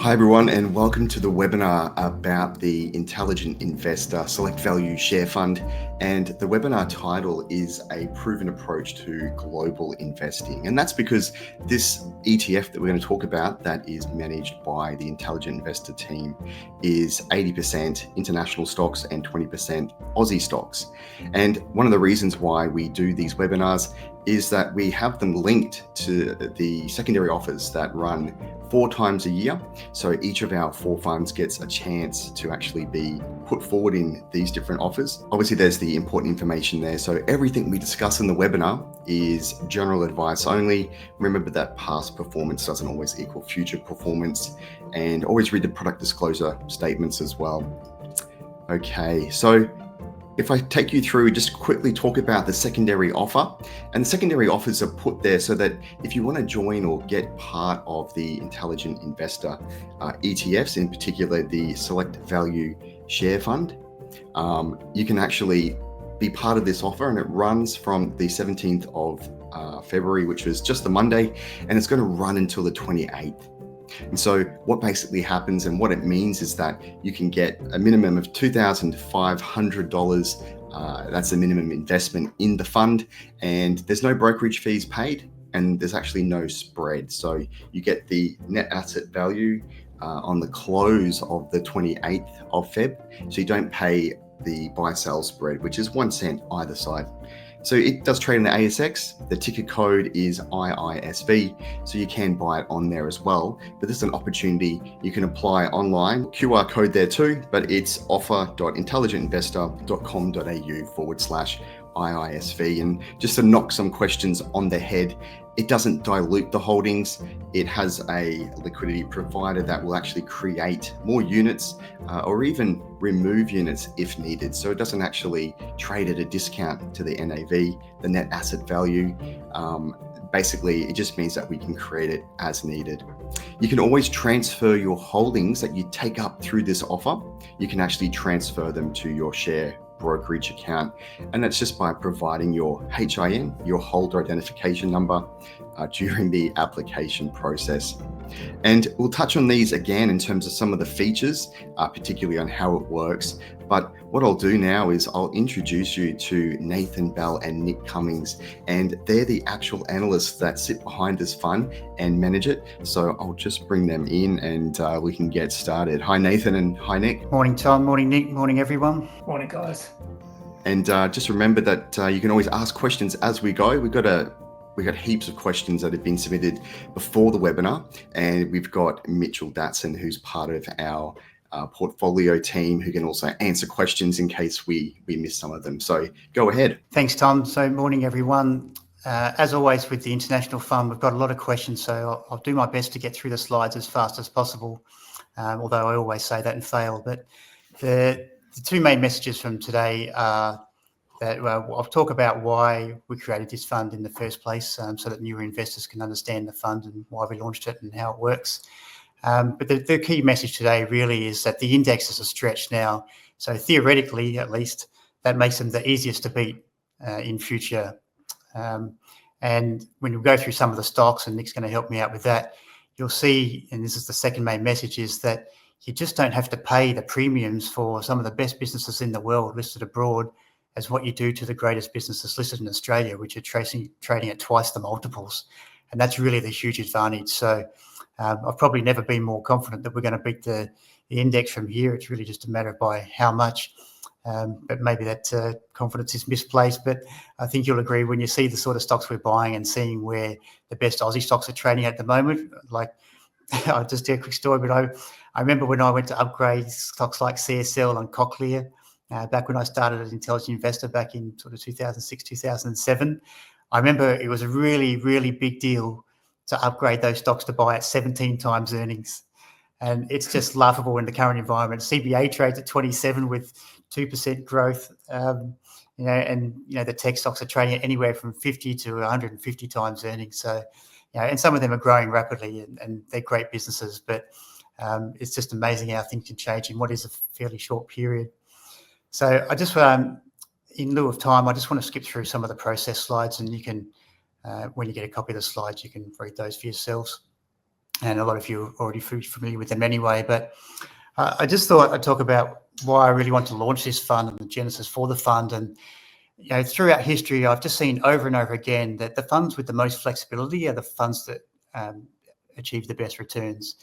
Hi everyone, and welcome to the webinar about the Intelligent Investor Select Value Share Fund. And the webinar title is A Proven Approach to Global Investing. And that's because this ETF that we're going to talk about, that is managed by the Intelligent Investor team, is 80% international stocks and 20% Aussie stocks. And one of the reasons why we do these webinars is that we have them linked to the secondary offers that run 4 times a year. So each of our 4 funds gets a chance to actually be put forward in these different offers. Obviously, there's the important information there. So everything we discuss in the webinar is general advice only. Remember that past performance doesn't always equal future performance, and always read the product disclosure statements as well. Okay, so if I take you through, just quickly talk about the secondary offer. And the secondary offers are put there so that if you want to join or get part of the Intelligent Investor ETFs, in particular the Select Value Share Fund, you can actually be part of this offer, and it runs from the 17th of February, which was just the Monday, and it's going to run until the 28th. And so what basically happens and what it means is that you can get a minimum of $2,500. That's the minimum investment in the fund, and there's no brokerage fees paid, and there's actually no spread. So you get the net asset value on the close of the 28th of Feb. So you don't pay the buy-sell spread, which is 1 cent either side. So it does trade in the ASX. The ticker code is IISV, so you can buy it on there as well. But this is an opportunity you can apply online. QR code there too, but it's offer.intelligentinvestor.com.au/IISV. And just to knock some questions on the head, it doesn't dilute the holdings. It has a liquidity provider that will actually create more units or even remove units if needed. So it doesn't actually trade at a discount to the NAV, the net asset value. Basically, it just means that we can create it as needed. You can always transfer your holdings that you take up through this offer. You can actually transfer them to your share brokerage account, and that's just by providing your HIN, your holder identification number, during the application process. And we'll touch on these again in terms of some of the features, particularly on how it works. But what I'll do now is I'll introduce you to Nathan, Bell and Nick Cummings, and they're the actual analysts that sit behind this fund and manage it. So I'll just bring them in and we can get started. Hi Nathan and hi Nick. Morning Tom, morning Nick, morning everyone. Morning guys. And just remember that you can always ask questions as we go. We've got heaps of questions that have been submitted before the webinar, and we've got Mitchell Datson, who's part of our portfolio team, who can also answer questions in case we miss some of them. So go ahead. Thanks Tom. So morning everyone. As always with the International Fund, we've got a lot of questions, so I'll do my best to get through the slides as fast as possible, although I always say that and fail. But the 2 main messages from today are that I'll talk about why we created this fund in the first place, so that newer investors can understand the fund and why we launched it and how it works. But the key message today really is that the indexes are stretched now. So theoretically, at least, that makes them the easiest to beat in future. And when you go through some of the stocks, and Nick's going to help me out with that, you'll see, and this is the second main message, is that you just don't have to pay the premiums for some of the best businesses in the world listed abroad as what you do to the greatest businesses listed in Australia, which are trading at twice the multiples. And that's really the huge advantage. So I've probably never been more confident that we're going to beat the index from here. It's really just a matter of by how much. But maybe that confidence is misplaced. But I think you'll agree when you see the sort of stocks we're buying and seeing where the best Aussie stocks are trading at the moment. Like, I'll just tell a quick story, but I remember when I went to upgrade stocks like CSL and Cochlear, back when I started as Intelligent Investor back in sort of 2006, 2007. I remember it was a really, really big deal to upgrade those stocks to buy at 17 times earnings. And it's just laughable in the current environment. CBA trades at 27 with 2% growth, and the tech stocks are trading at anywhere from 50 to 150 times earnings. So, and some of them are growing rapidly and they're great businesses, but it's just amazing how things can change in what is a fairly short period. So I just, in lieu of time, I just want to skip through some of the process slides, and you can, when you get a copy of the slides, you can read those for yourselves. and a lot of you are already familiar with them anyway. But I just thought I'd talk about why I really want to launch this fund and the genesis for the fund. And throughout history, I've just seen over and over again that the funds with the most flexibility are the funds that achieve the best returns.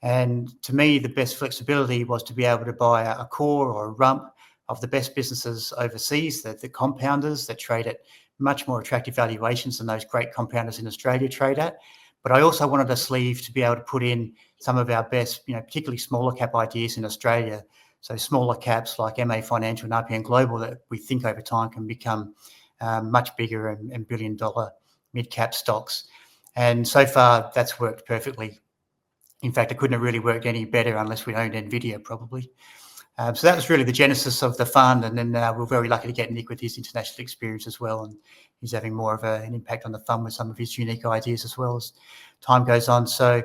And to me, the best flexibility was to be able to buy a core or a rump of the best businesses overseas, the compounders that trade at much more attractive valuations than those great compounders in Australia trade at. But I also wanted a sleeve to be able to put in some of our best, particularly smaller cap ideas in Australia. So smaller caps like MA Financial and RPM Global that we think over time can become much bigger and billion-dollar mid-cap stocks. And so far, that's worked perfectly. In fact, it couldn't have really worked any better unless we owned NVIDIA, probably. So that was really the genesis of the fund. And then we're very lucky to get Nick with his international experience as well. And he's having more of an impact on the fund with some of his unique ideas as well as time goes on. So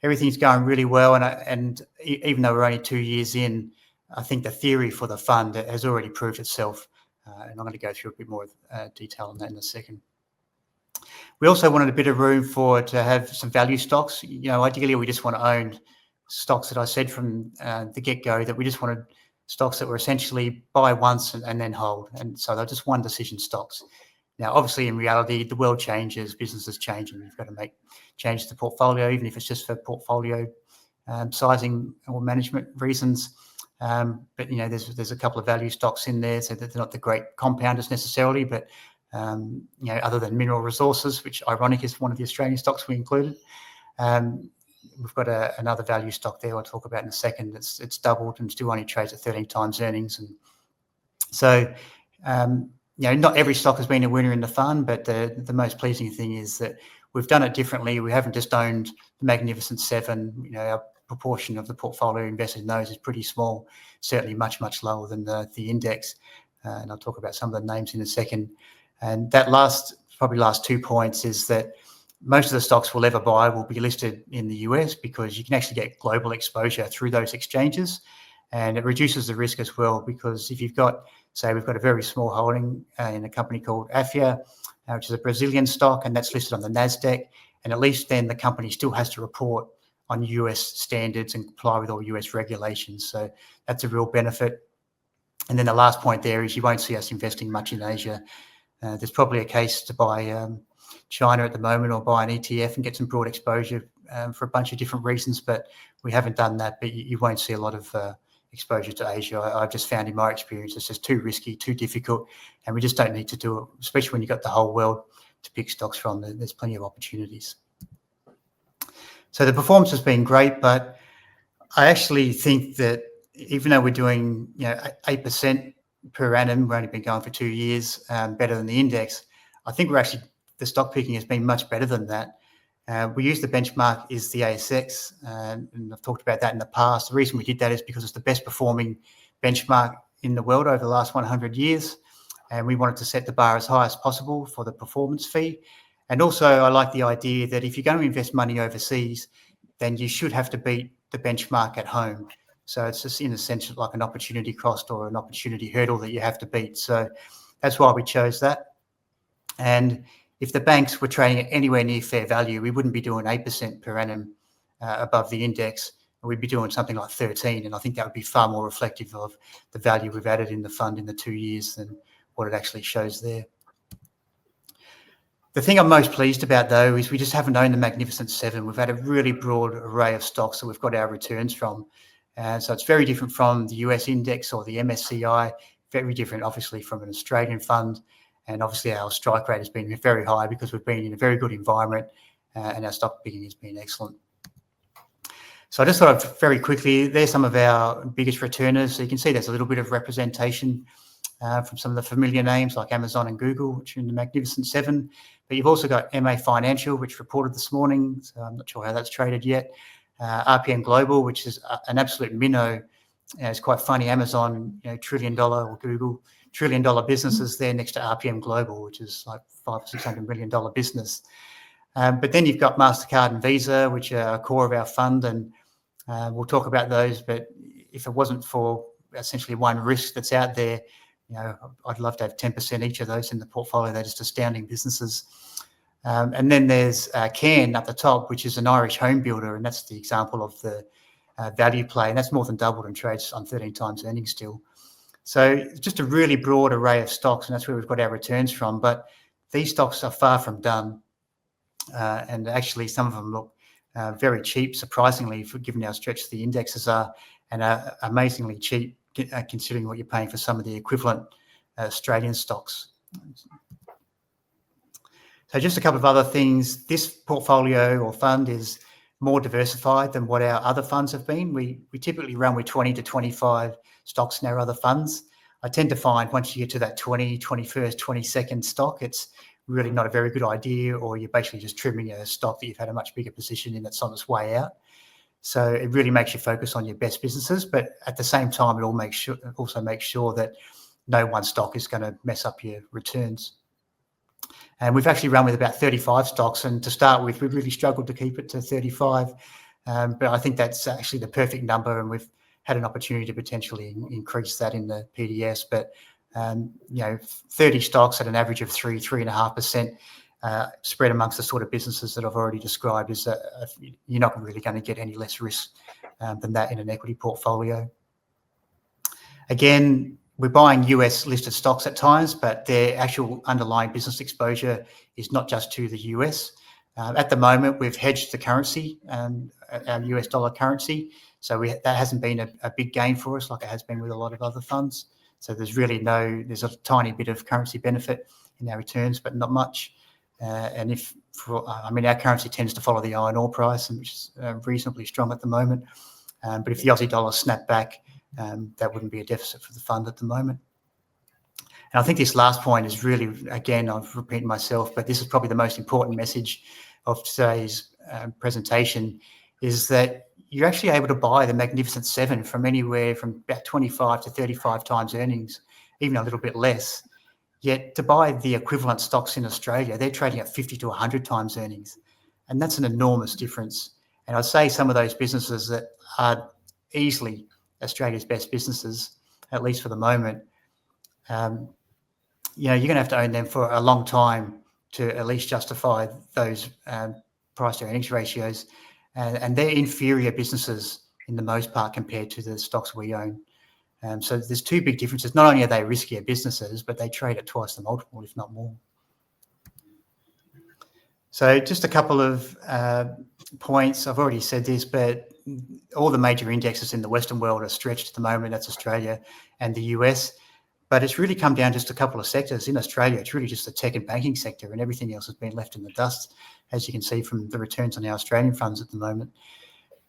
everything's going really well. And even though we're only 2 years in, I think the theory for the fund has already proved itself. And I'm going to go through a bit more detail on that in a second. We also wanted a bit of room to have some value stocks. Ideally, we just want to own stocks that I said from the get-go that we just wanted stocks that were essentially buy once and then hold. And so they're just one decision stocks. Now, obviously, in reality, the world changes, businesses change, and you've got to make changes to the portfolio, even if it's just for portfolio sizing or management reasons. But there's a couple of value stocks in there, so that they're not the great compounders necessarily, but other than Mineral Resources, which ironic is one of the Australian stocks we included. We've got another value stock there I'll talk about in a second. It's doubled and still only trades at 13 times earnings. And so, not every stock has been a winner in the fund, but the most pleasing thing is that we've done it differently. We haven't just owned the Magnificent Seven. Our proportion of the portfolio invested in those is pretty small, certainly much, much lower than the index. And I'll talk about some of the names in a second. And that last 2 points is that most of the stocks we'll ever buy will be listed in the US because you can actually get global exposure through those exchanges. And it reduces the risk as well, because if you've got, say, we've got a very small holding in a company called Afia, which is a Brazilian stock, and that's listed on the NASDAQ. And at least then the company still has to report on US standards and comply with all US regulations. So that's a real benefit. And then the last point there is you won't see us investing much in Asia. There's probably a case to buy China at the moment or buy an ETF and get some broad exposure for a bunch of different reasons, but we haven't done that. But you won't see a lot of exposure to Asia. I've just found in my experience it's just too risky, too difficult, and we just don't need to do it, especially when you've got the whole world to pick stocks from. There's plenty of opportunities. So the performance has been great, but I actually think that even though we're doing 8% per annum, we've only been going for 2 years, better than the index, I think the stock picking has been much better than that. We use the benchmark is the ASX, and I've talked about that in the past. The reason we did that is because it's the best performing benchmark in the world over the last 100 years. And we wanted to set the bar as high as possible for the performance fee. And also I like the idea that if you're going to invest money overseas, then you should have to beat the benchmark at home. So it's just in a sense like an opportunity cost or an opportunity hurdle that you have to beat. So that's why we chose that. And if the banks were trading at anywhere near fair value, we wouldn't be doing 8% per annum above the index. We'd be doing something like 13. And I think that would be far more reflective of the value we've added in the fund in the 2 years than what it actually shows there. The thing I'm most pleased about, though, is we just haven't owned the Magnificent Seven. We've had a really broad array of stocks that we've got our returns from. So it's very different from the US index or the MSCI, very different, obviously, from an Australian fund. And obviously our strike rate has been very high because we've been in a very good environment and our stock picking has been excellent. So I just thought I'd very quickly, there's some of our biggest returners. So you can see there's a little bit of representation from some of the familiar names like Amazon and Google, which are in the Magnificent Seven. But you've also got MA Financial, which reported this morning. So I'm not sure how that's traded yet. RPM Global, which is an absolute minnow. It's quite funny. Amazon, $1 trillion, or Google, $1 trillion businesses there next to RPM Global, which is like $500 or $600 million business. But then you've got Mastercard and Visa, which are a core of our fund, and we'll talk about those. But if it wasn't for essentially one risk that's out there, I'd love to have 10% each of those in the portfolio. They're just astounding businesses. And then there's Cairn up the top, which is an Irish home builder, and that's the example of the value play, and that's more than doubled and trades on 13 times earnings still. So just a really broad array of stocks, and that's where we've got our returns from. But these stocks are far from done, and actually some of them look very cheap, surprisingly, given how stretched the indexes are, and are amazingly cheap considering what you're paying for some of the equivalent Australian stocks. So just a couple of other things. This portfolio or fund is more diversified than what our other funds have been. We typically run with 20 to 25 stocks in our other funds. I tend to find once you get to that 20, 21st, 22nd stock, it's really not a very good idea, or you're basically just trimming a stock that you've had a much bigger position in that's on its way out. So it really makes you focus on your best businesses, but at the same time, it also makes sure that no one stock is going to mess up your returns. And we've actually run with about 35 stocks, and to start with, we've really struggled to keep it to 35. But I think that's actually the perfect number, and we've had an opportunity to potentially increase that in the PDS. But 30 stocks at an average of 3.5% spread amongst the sort of businesses that I've already described is you're not really going to get any less risk than that in an equity portfolio. Again, we're buying US listed stocks at times, but their actual underlying business exposure is not just to the US. At the moment, we've hedged the currency, our US dollar currency. So that hasn't been a big gain for us like it has been with a lot of other funds. So there's a tiny bit of currency benefit in our returns, but not much. And our currency tends to follow the iron ore price, which is reasonably strong at the moment. But if the Aussie dollar snapped back, that wouldn't be a deficit for the fund at the moment. And I think this last point is really, again, I've repeated myself, but this is probably the most important message of today's presentation, is that you're actually able to buy the Magnificent Seven from anywhere from about 25 to 35 times earnings, even a little bit less. Yet to buy the equivalent stocks in Australia, they're trading at 50 to 100 times earnings. And that's an enormous difference. And I'd say some of those businesses that are easily Australia's best businesses, at least for the moment, you're going to have to own them for a long time to at least justify those price to earnings ratios. And they're inferior businesses in the most part compared to the stocks we own. So there's two big differences. Not only are they riskier businesses, but they trade at twice the multiple, if not more. So just a couple of points. I've already said this, but all the major indexes in the Western world are stretched at the moment. That's Australia and the US. But it's really come down just a couple of sectors. In Australia, it's really just the tech and banking sector, and everything else has been left in the dust, as you can see from the returns on our Australian funds at the moment.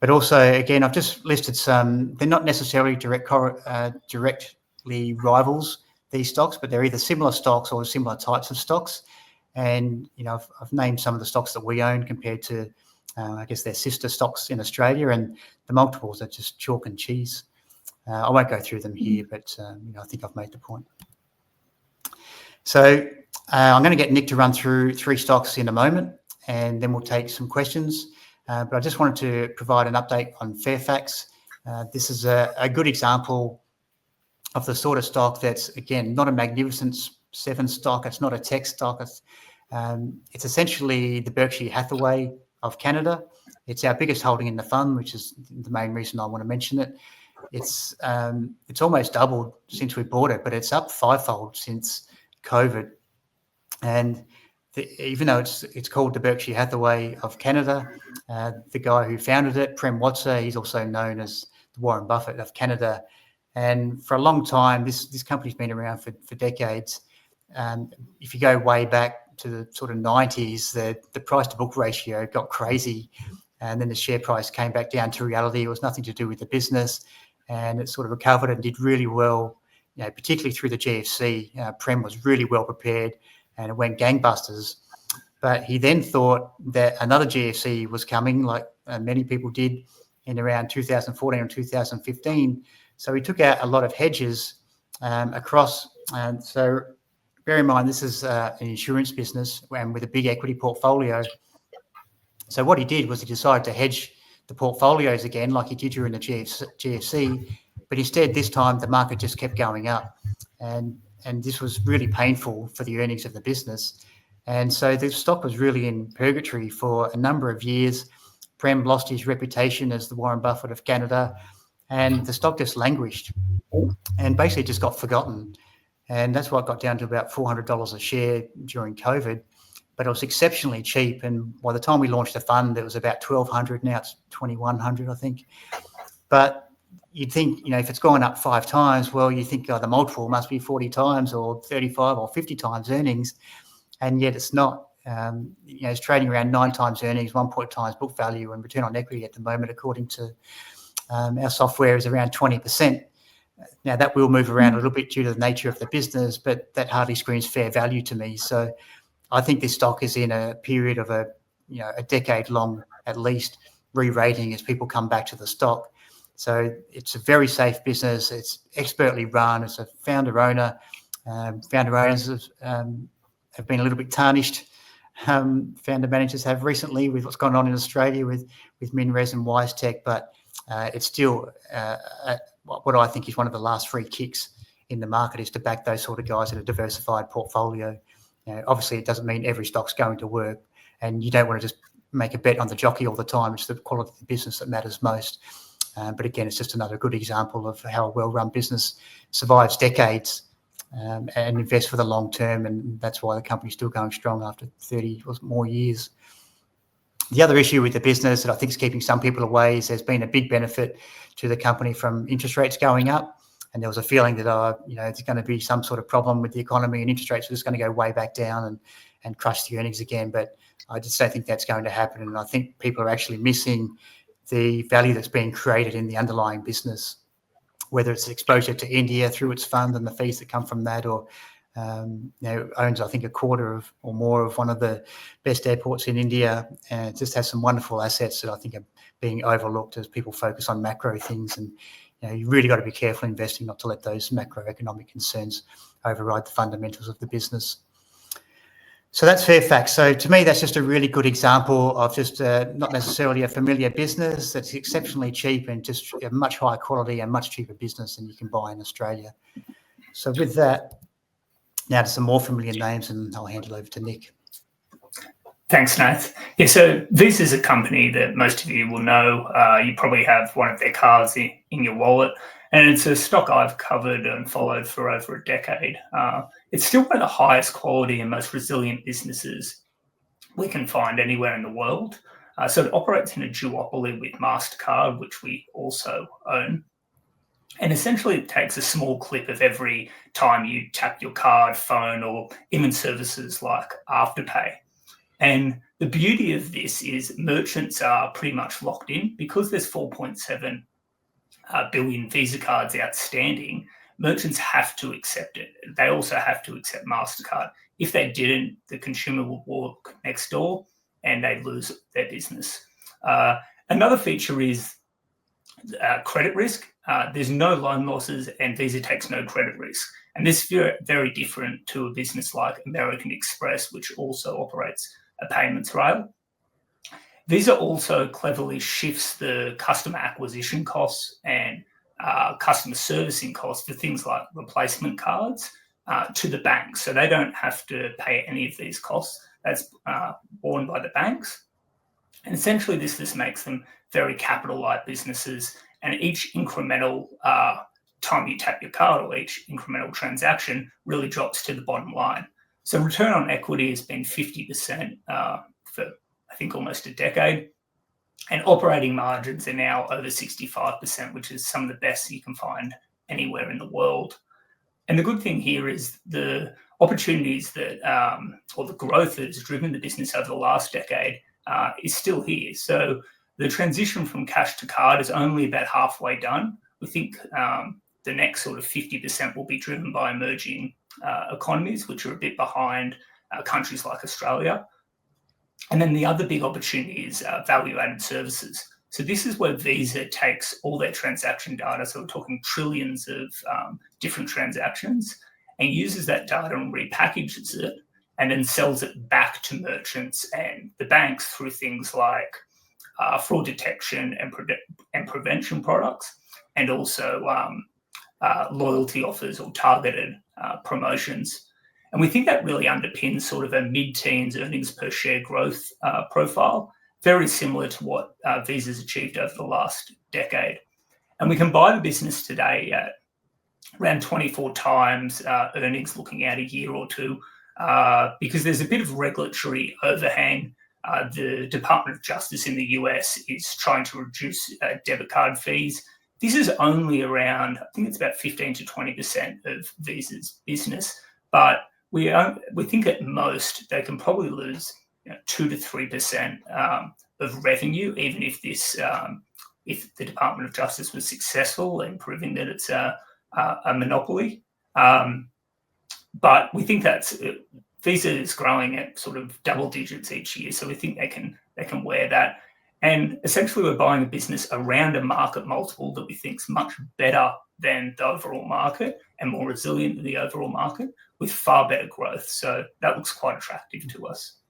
But also, again, I've just listed some. They're not necessarily directly rivals, these stocks, but they're either similar stocks or similar types of stocks. And, I've named some of the stocks that we own compared to, their sister stocks in Australia, and the multiples are just chalk and cheese. I won't go through them here, but, I think I've made the point. So I'm going to get Nick to run through 3 stocks in a moment, and then we'll take some questions. But I just wanted to provide an update on Fairfax. This is a good example of the sort of stock that's, again, not a Magnificent Seven stock. It's not a tech stock. It's essentially the Berkshire Hathaway of Canada. It's our biggest holding in the fund, which is the main reason I want to mention it. It's almost doubled since we bought it, but it's up 5-fold since COVID. And even though it's called the Berkshire Hathaway of Canada, the guy who founded it, Prem Watsa, he's also known as the Warren Buffett of Canada. And for a long time, this company's been around for decades. If you go way back to the sort of 90s, the price to book ratio got crazy, and then the share price came back down to reality. It was nothing to do with the business, and it sort of recovered and did really well, particularly through the GFC. Prem was really well prepared, and it went gangbusters. But he then thought that another GFC was coming, like many people did in around 2014 or 2015. So he took out a lot of hedges across. And so bear in mind, this is an insurance business and with a big equity portfolio. So what he did was he decided to hedge the portfolios again, like he did during the GFC. But instead, this time, the market just kept going up. And this was really painful for the earnings of the business. And so the stock was really in purgatory for a number of years. Prem lost his reputation as the Warren Buffett of Canada, and the stock just languished and basically just got forgotten. And that's why it got down to about $400 a share during COVID. But it was exceptionally cheap. And by the time we launched the fund, it was about $1,200. Now it's $2,100, I think. But you'd think, if it's gone up 5 times, well, you think the multiple must be 40 times or 35 or 50 times earnings. And yet it's not. It's trading around 9 times earnings, 1 times book value, and return on equity at the moment, according to our software, is around 20%. Now, that will move around a little bit due to the nature of the business, but that hardly screams fair value to me. So I think this stock is in a period of a decade long, at least, re-rating as people come back to the stock. So it's a very safe business. It's expertly run. It's a founder-owner. Founder-owners have been a little bit tarnished. Founder managers have recently with what's gone on in Australia with MinRes and WiseTech, but it's still what I think is one of the last free kicks in the market, is to back those sort of guys in a diversified portfolio. Obviously, it doesn't mean every stock's going to work, and you don't want to just make a bet on the jockey all the time. It's the quality of the business that matters most. But again, it's just another good example of how a well-run business survives decades and invests for the long term, and that's why the company's still going strong after 30 or more years. The other issue with the business that I think is keeping some people away is there's been a big benefit to the company from interest rates going up, and there was a feeling that there's going to be some sort of problem with the economy and interest rates are just going to go way back down and crush the earnings again. But I just don't think that's going to happen, and I think people are actually missing the value that's being created in the underlying business, whether it's exposure to India through its fund and the fees that come from that, or owns, I think, a quarter of or more of one of the best airports in India, and it just has some wonderful assets that I think are being overlooked as people focus on macro things. And you really got to be careful investing not to let those macroeconomic concerns override the fundamentals of the business. So that's Fairfax. So to me, that's just a really good example of just not necessarily a familiar business that's exceptionally cheap and just a much higher quality and much cheaper business than you can buy in Australia. So with that, now to some more familiar names, and I'll hand it over to Nick. Thanks, Nath. Yeah, so Visa is a company that most of you will know. You probably have one of their cards in your wallet, and it's a stock I've covered and followed for over a decade. It's still one of the highest quality and most resilient businesses we can find anywhere in the world. So it operates in a duopoly with Mastercard, which we also own. And essentially it takes a small clip of every time you tap your card, phone, or even services like Afterpay. And the beauty of this is merchants are pretty much locked in because there's 4.7 billion Visa cards outstanding. Merchants have to accept it. They also have to accept Mastercard. If they didn't, the consumer would walk next door and they'd lose their business. Another feature is credit risk. There's no loan losses and Visa takes no credit risk. And this is very different to a business like American Express, which also operates a payments rail. Visa also cleverly shifts the customer acquisition costs and customer servicing costs for things like replacement cards to the banks. So they don't have to pay any of these costs. That's borne by the banks. And essentially this just makes them very capital-light businesses, and each incremental time you tap your card or each incremental transaction really drops to the bottom line. So return on equity has been 50% for, I think, almost a decade. And operating margins are now over 65%, which is some of the best you can find anywhere in the world. And the good thing here is the opportunities that, or the growth that has driven the business over the last decade is still here. So the transition from cash to card is only about halfway done. We think the next sort of 50% will be driven by emerging economies, which are a bit behind countries like Australia. And then the other big opportunity is value-added services. So this is where Visa takes all their transaction data, so we're talking trillions of different transactions, and uses that data and repackages it and then sells it back to merchants and the banks through things like fraud detection and prevention products, and also loyalty offers or targeted promotions. And we think that really underpins sort of a mid-teens earnings per share growth profile, very similar to what Visa's achieved over the last decade. And we can buy the business today at around 24 times earnings looking out a year or two, because there's a bit of regulatory overhang. The Department of Justice in the US is trying to reduce debit card fees. This is only around, I think it's about 15 to 20% of Visa's business, but we think at most they can probably lose 2 to 3% of revenue, even if this if the Department of Justice was successful in proving that it's a monopoly. But we think that's Visa is growing at sort of double digits each year, so we think they can wear that. And essentially, we're buying a business around a market multiple that we think is much better than the overall market and more resilient than the overall market, with far better growth. So that looks quite attractive to us.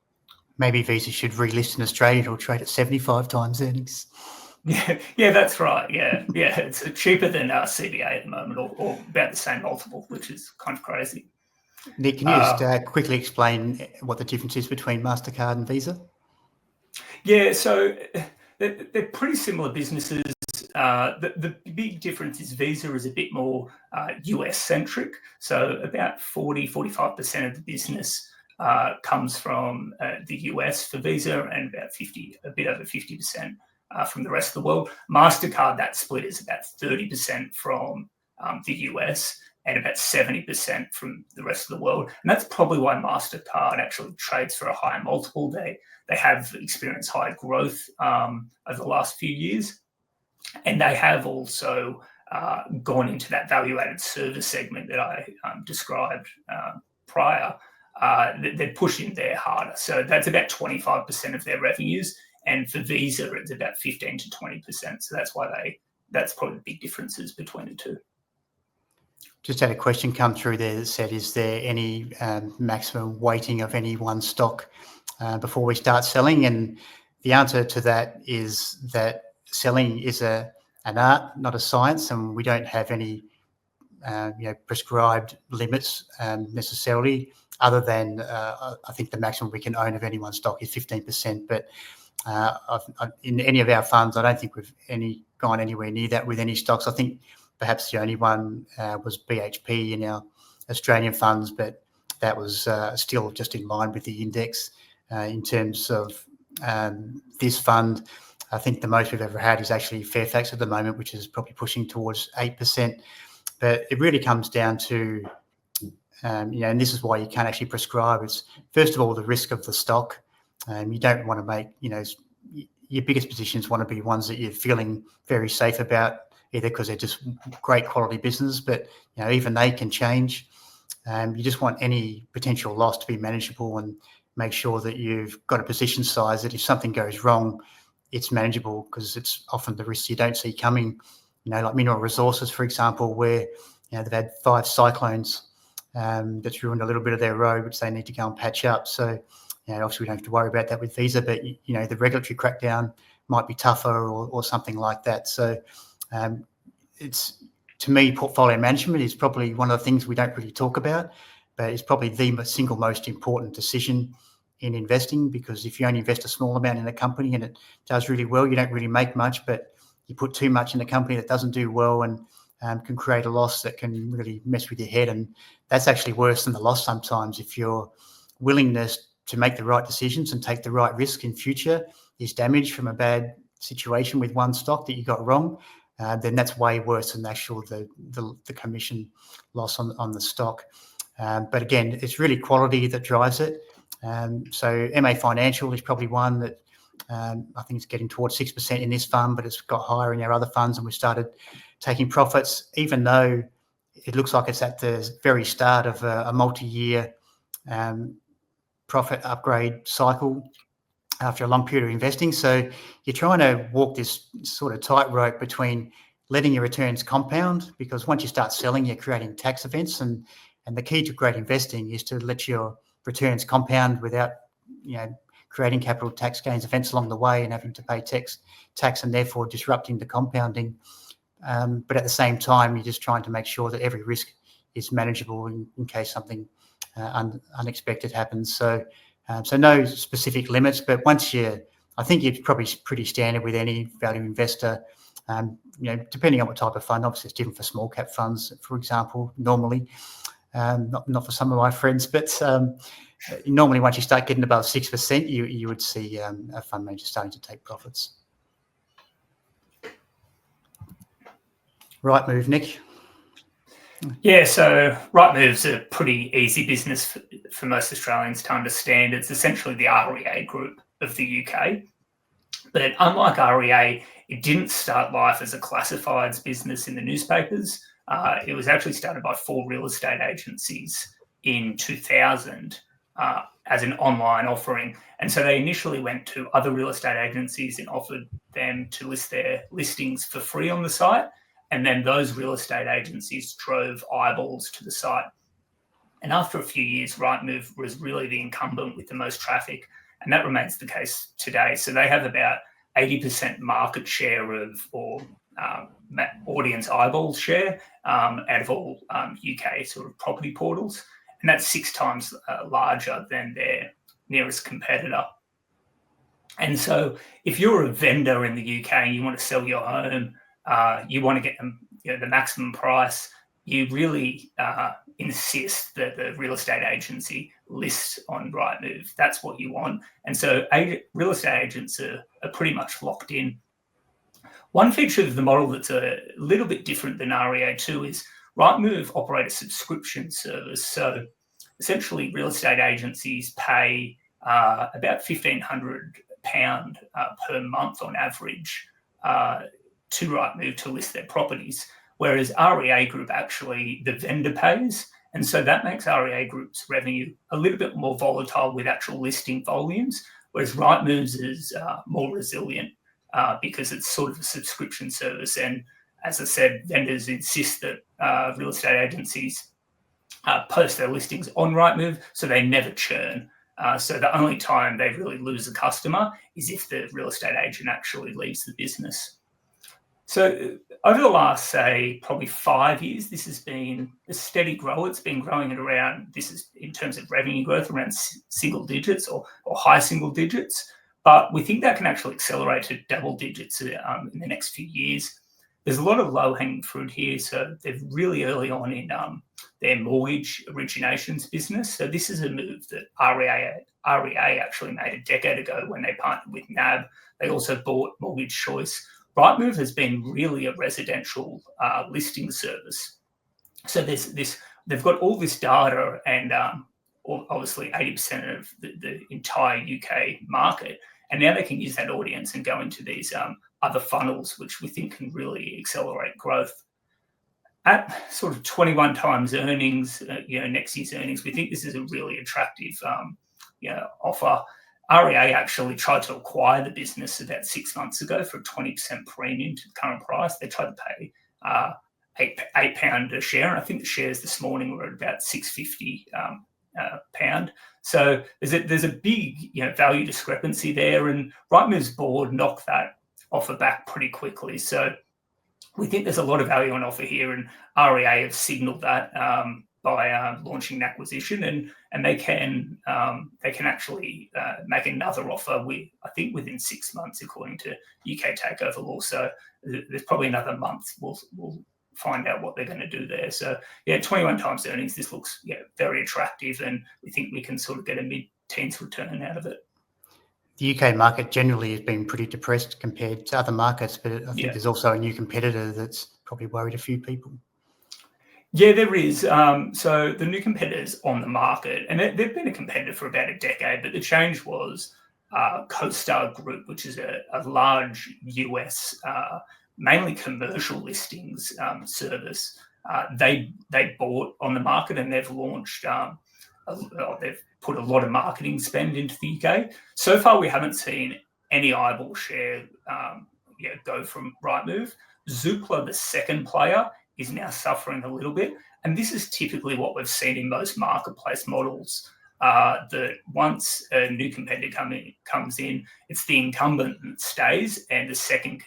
Maybe Visa should relist in Australia. It'll trade at 75 times earnings. Yeah, that's right. Yeah, it's cheaper than CBA at the moment, or about the same multiple, which is kind of crazy. Nick, can you just quickly explain what the difference is between Mastercard and Visa? Yeah, so they're pretty similar businesses. The big difference is Visa is a bit more US-centric. So about 45% of the business comes from the US for Visa, and about a bit over 50% from the rest of the world. Mastercard, that split is about 30% from the US and about 70% from the rest of the world. And that's probably why Mastercard actually trades for a higher multiple. They have experienced high growth over the last few years. And they have also gone into that value-added service segment that I described prior. They're pushing there harder. So that's about 25% of their revenues. And for Visa, it's about 15 to 20%. So that's probably the big differences between the two. Just had a question come through there that said, is there any maximum weighting of any one stock before we start selling? And the answer to that is that selling is an art, not a science, and we don't have any prescribed limits necessarily, other than I think the maximum we can own of any one stock is 15%. But in any of our funds, I don't think we've gone anywhere near that with any stocks. I think perhaps the only one was BHP in our Australian funds, but that was still just in line with the index. In terms of this fund, I think the most we've ever had is actually Fairfax at the moment, which is probably pushing towards 8%. But it really comes down to, and this is why you can't actually prescribe. It's first of all the risk of the stock. You don't want to make, your biggest positions want to be ones that you're feeling very safe about, either because they're just great quality business, but even they can change. You just want any potential loss to be manageable and make sure that you've got a position size that if something goes wrong, it's manageable, because it's often the risks you don't see coming. Like Mineral Resources, for example, where they've had 5 cyclones that's ruined a little bit of their road, which they need to go and patch up. So obviously we don't have to worry about that with Visa, but the regulatory crackdown might be tougher or something like that. So it's, to me, portfolio management is probably one of the things we don't really talk about, but it's probably the single most important decision in investing, because if you only invest a small amount in a company and it does really well, you don't really make much, but you put too much in a company that doesn't do well and can create a loss that can really mess with your head. And that's actually worse than the loss sometimes. If your willingness to make the right decisions and take the right risk in future is damaged from a bad situation with one stock that you got wrong, then that's way worse than the commission loss on the stock. But again, it's really quality that drives it. So MA Financial is probably one that I think it's getting towards 6% in this fund, but it's got higher in our other funds, and we started taking profits, even though it looks like it's at the very start of a multi-year profit upgrade cycle after a long period of investing. So you're trying to walk this sort of tightrope between letting your returns compound, because once you start selling, you're creating tax events, and the key to great investing is to let your returns compound without creating capital tax gains events along the way and having to pay tax and therefore disrupting the compounding. But at the same time, you're just trying to make sure that every risk is manageable in case something unexpected happens. So no specific limits, but I think it's probably pretty standard with any value investor. Depending on what type of fund, obviously it's different for small cap funds, for example, normally, not for some of my friends, but normally once you start getting above 6%, you would see a fund manager starting to take profits. Rightmove, Nick. Yeah, so Rightmove's a pretty easy business for most Australians to understand. It's essentially the REA group of the UK. But unlike REA, it didn't start life as a classifieds business in the newspapers. It was actually started by 4 real estate agencies in 2000 as an online offering. And so they initially went to other real estate agencies and offered them to list their listings for free on the site. And then those real estate agencies drove eyeballs to the site. And after a few years, Rightmove was really the incumbent with the most traffic. And that remains the case today. So they have about 80% market share or audience eyeballs share out of all UK sort of property portals. And that's 6 times larger than their nearest competitor. And so if you're a vendor in the UK and you want to sell your home, you want to get them, the maximum price, you really insist that the real estate agency lists on Rightmove. That's what you want. And so real estate agents are pretty much locked in. One feature of the model that's a little bit different than REA2 is Rightmove operate a subscription service. So essentially real estate agencies pay about £1,500 per month on average to Rightmove to list their properties, whereas REA Group actually, the vendor pays. And so that makes REA Group's revenue a little bit more volatile with actual listing volumes, whereas Rightmove's is more resilient because it's sort of a subscription service. And as I said, vendors insist that real estate agencies post their listings on Rightmove, so they never churn. So the only time they really lose a customer is if the real estate agent actually leaves the business. So over the last, say, probably 5 years, this has been a steady grower. It's been growing at around, this is in terms of revenue growth, around single digits or high single digits. But we think that can actually accelerate to double digits in the next few years. There's a lot of low-hanging fruit here. So they're really early on in their mortgage originations business. So this is a move that REA actually made a decade ago when they partnered with NAB. They also bought Mortgage Choice. Rightmove has been really a residential listing service. So they've got all this data and obviously 80% of the entire UK market. And now they can use that audience and go into these other funnels, which we think can really accelerate growth. At sort of 21 times earnings, next year's earnings, we think this is a really attractive offer. REA actually tried to acquire the business about 6 months ago for a 20% premium to the current price. They tried to pay £8 a share, and I think the shares this morning were at about £6.50 pound. So there's a big value discrepancy there, and Rightmove's board knocked that offer back pretty quickly. So we think there's a lot of value on offer here, and REA have signalled that by launching an acquisition, and they can actually make another offer. I think within 6 months, according to UK takeover law. So there's probably another month. We'll find out what they're going to do there. So 21 times earnings. This looks very attractive, and we think we can sort of get a mid-teens return out of it. The UK market generally has been pretty depressed compared to other markets, but I think there's also a new competitor that's probably worried a few people. Yeah, there is. So the new competitors on the market, and they've been a competitor for about a decade, but the change was CoStar Group, which is a large US, mainly commercial listings service. They bought on the market, and they've launched, they've put a lot of marketing spend into the UK. So far, we haven't seen any eyeball share go from Rightmove. Zoopla, the second player, is now suffering a little bit. And this is typically what we've seen in most marketplace models, that once a new competitor comes in, it's the incumbent that stays, and the second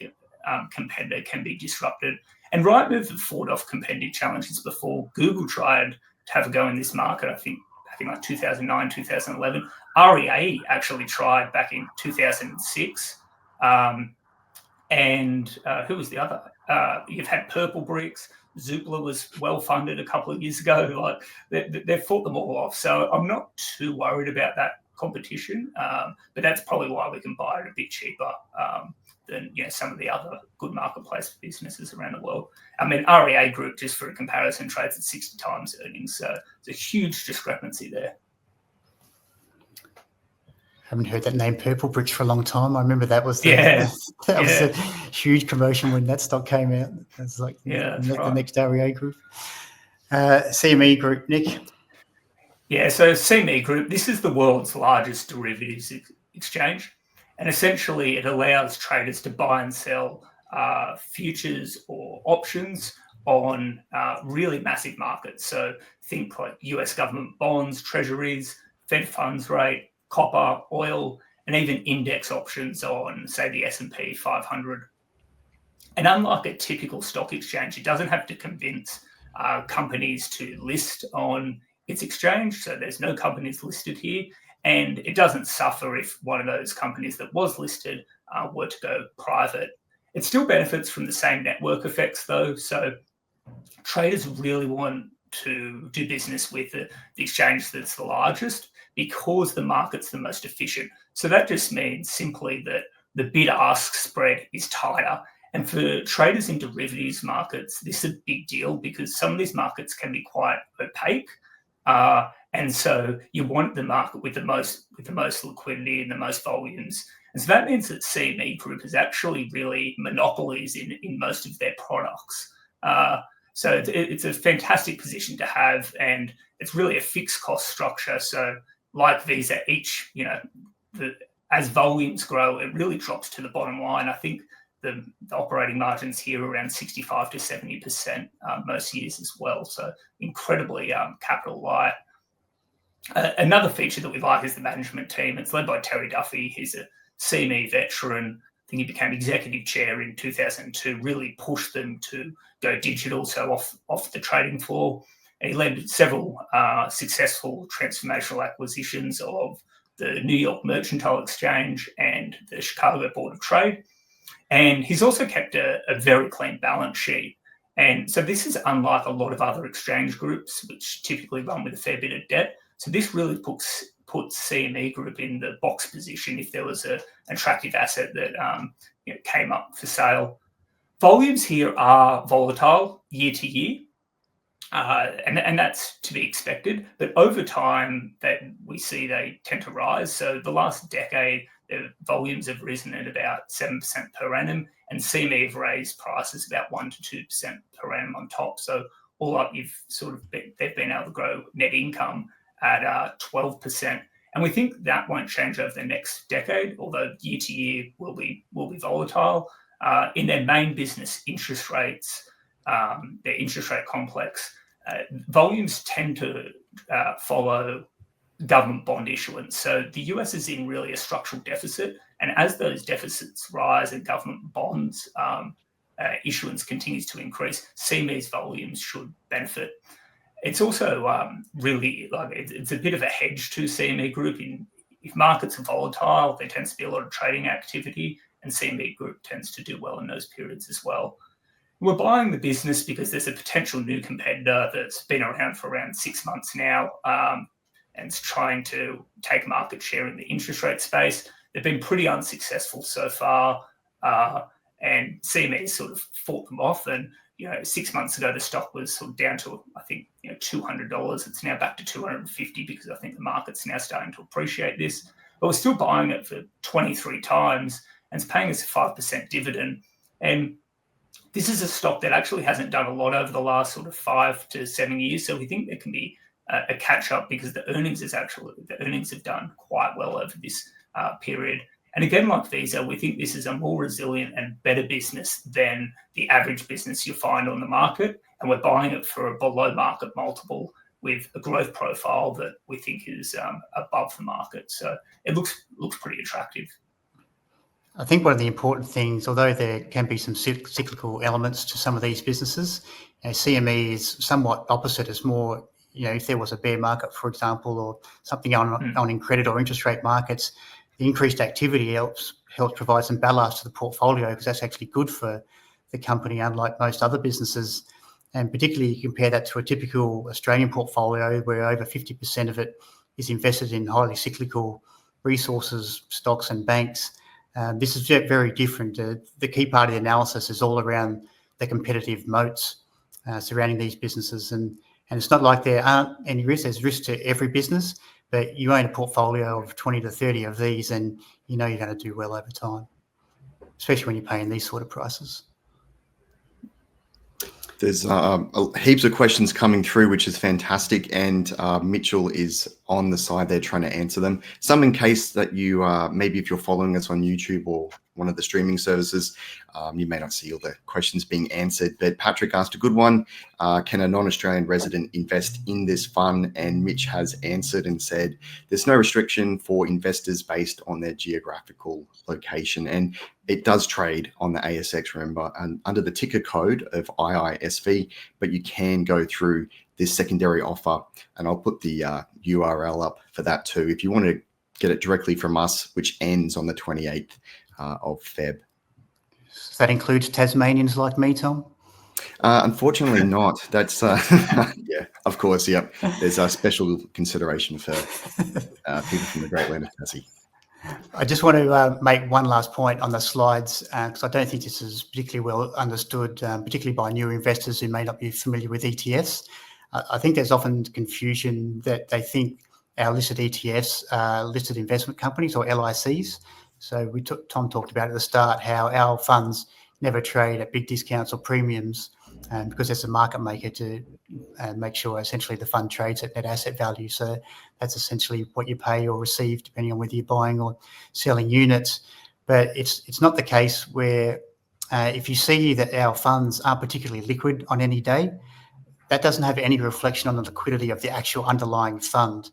competitor can be disrupted. And Rightmove have fought off competitive challenges before. Google tried to have a go in this market, I think, back back in like 2009, 2011. REA actually tried back in 2006. And who was the other? You've had Purple Bricks. Zoopla was well funded a couple of years ago. Like they've fought them all off. So I'm not too worried about that competition. But that's probably why we can buy it a bit cheaper than some of the other good marketplace businesses around the world. I mean, REA Group, just for a comparison, trades at 60 times earnings. So it's a huge discrepancy there. Haven't heard that name Purple Bricks for a long time. I remember that was was a huge commotion when that stock came out. It's like the next REA Group. CME Group, Nick. Yeah, so CME Group, this is the world's largest derivatives exchange. And essentially it allows traders to buy and sell futures or options on really massive markets. So think like US government bonds, treasuries, Fed funds rate, copper, oil, and even index options on, say, the S&P 500. And unlike a typical stock exchange, it doesn't have to convince companies to list on its exchange. So there's no companies listed here. And it doesn't suffer if one of those companies that was listed were to go private. It still benefits from the same network effects, though. So traders really want to do business with the exchange that's the largest, because the market's the most efficient. So that just means simply that the bid-ask spread is tighter. And for traders in derivatives markets, this is a big deal because some of these markets can be quite opaque. And so you want the market with the most liquidity and the most volumes. And so that means that CME Group is actually really monopolies in most of their products. So it's a fantastic position to have, and it's really a fixed cost structure. So like Visa, as volumes grow, it really drops to the bottom line. I think the operating margins here are around 65 to 70% most years as well. So incredibly capital light. Another feature that we like is the management team. It's led by Terry Duffy. He's a CME veteran. I think he became executive chair in 2002, really pushed them to go digital, so off the trading floor. And he led several successful transformational acquisitions of the New York Mercantile Exchange and the Chicago Board of Trade. And he's also kept a very clean balance sheet. And so this is unlike a lot of other exchange groups, which typically run with a fair bit of debt. So this really puts CME Group in the box position if there was an attractive asset that came up for sale. Volumes here are volatile year to year. And that's to be expected. But over time, that we see they tend to rise. So the last decade, the volumes have risen at about 7% per annum, and CME have raised prices about 1% to 2% per annum on top. So all up, they've been able to grow net income at 12%. And we think that won't change over the next decade, although year to year will be volatile. In their main business, interest rates, their interest rate complex, volumes tend to follow government bond issuance. So the US is in really a structural deficit. And as those deficits rise and government bonds issuance continues to increase, CME's volumes should benefit. It's also really it's a bit of a hedge to CME Group. If markets are volatile, there tends to be a lot of trading activity, and CME Group tends to do well in those periods as well. We're buying the business because there's a potential new competitor that's been around for around 6 months now and is trying to take market share in the interest rate space. They've been pretty unsuccessful so far, and CME sort of fought them off. And 6 months ago, the stock was sort of down to, I think, $200. It's now back to $250 because I think the market's now starting to appreciate this. But we're still buying it for 23 times, and it's paying us a 5% dividend. And this is a stock that actually hasn't done a lot over the last sort of 5 to 7 years. So we think there can be a catch up because the earnings have done quite well over this period. And again, like Visa, we think this is a more resilient and better business than the average business you find on the market. And we're buying it for a below market multiple with a growth profile that we think is above the market. So it looks pretty attractive. I think one of the important things, although there can be some cyclical elements to some of these businesses, CME is somewhat opposite. It's more if there was a bear market, for example, or something on in credit or interest rate markets, the increased activity helps provide some ballast to the portfolio, because that's actually good for the company, unlike most other businesses. And particularly you compare that to a typical Australian portfolio where over 50% of it is invested in highly cyclical resources, stocks and banks. This is very different. The key part of the analysis is all around the competitive moats surrounding these businesses. And it's not like there aren't any risks. There's risk to every business, but you own a portfolio of 20 to 30 of these and you're going to do well over time, especially when you're paying these sort of prices. There's heaps of questions coming through, which is fantastic. And Mitchell is on the side there trying to answer them. Some in case that you, maybe if you're following us on YouTube or one of the streaming services, you may not see all the questions being answered. But Patrick asked a good one. Can a non-Australian resident invest in this fund? And Mitch has answered and said, there's no restriction for investors based on their geographical location. And it does trade on the ASX, remember, and under the ticker code of IISV, but you can go through this secondary offer. And I'll put the URL up for that too, if you want to get it directly from us, which ends on the 28th of Feb. So that includes Tasmanians like me, Tom? Unfortunately not. That's, yeah, of course, yep. There's a special consideration for people from the Great Land of Tassie. I just want to make one last point on the slides, because I don't think this is particularly well understood, particularly by new investors who may not be familiar with ETFs. I think there's often confusion that they think our listed ETFs are listed investment companies or LICs. So Tom talked about at the start how our funds never trade at big discounts or premiums, because there's a market maker to make sure essentially the fund trades at net asset value. So that's essentially what you pay or receive depending on whether you're buying or selling units. But it's not the case where if you see that our funds aren't particularly liquid on any day, that doesn't have any reflection on the liquidity of the actual underlying fund.